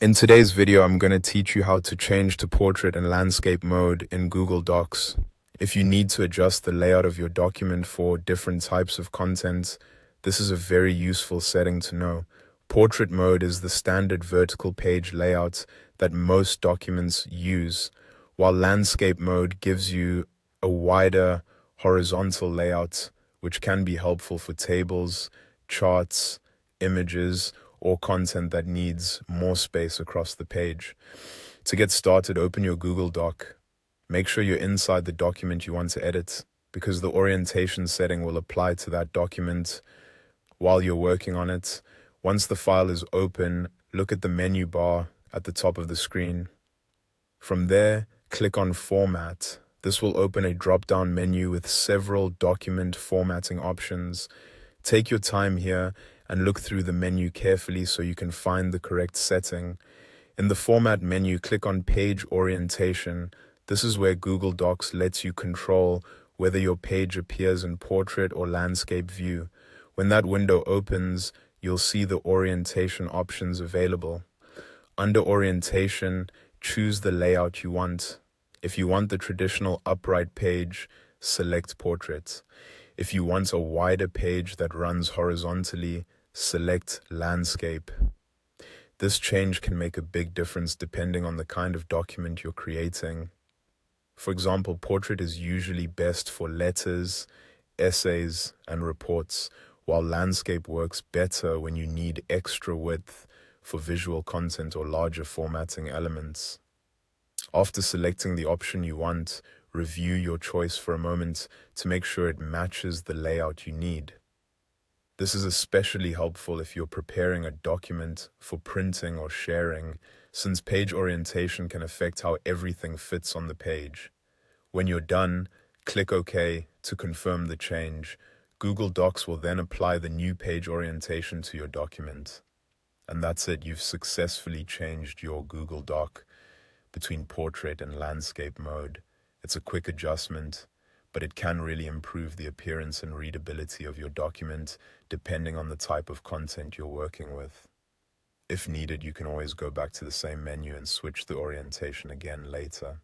In today's video, I'm going to teach you how to change to portrait and landscape mode in Google Docs. If you need to adjust the layout of your document for different types of content, this is a very useful setting to know. Portrait mode is the standard vertical page layout that most documents use, while landscape mode gives you a wider horizontal layout, which can be helpful for tables, charts, images, or content that needs more space across the page. To get started, open your Google Doc. Make sure you're inside the document you want to edit, because the orientation setting will apply to that document while you're working on it. Once the file is open, look at the menu bar at the top of the screen. From there, click on Format. This will open a drop-down menu with several document formatting options. Take your time here and look through the menu carefully so you can find the correct setting. In the Format menu, click on Page Orientation. This is where Google Docs lets you control whether your page appears in portrait or landscape view. When that window opens, you'll see the orientation options available. Under Orientation, choose the layout you want. If you want the traditional upright page, select Portrait. If you want a wider page that runs horizontally, select Landscape. This change can make a big difference depending on the kind of document you're creating. For example, Portrait is usually best for letters, essays, and reports, while Landscape works better when you need extra width for visual content or larger formatting elements. After selecting the option you want, review your choice for a moment to make sure it matches the layout you need. This is especially helpful if you're preparing a document for printing or sharing, since page orientation can affect how everything fits on the page. When you're done, click OK to confirm the change. Google Docs will then apply the new page orientation to your document. And that's it, you've successfully changed your Google Doc between portrait and landscape mode. It's a quick adjustment, but it can really improve the appearance and readability of your document depending on the type of content you're working with. If needed, you can always go back to the same menu and switch the orientation again later.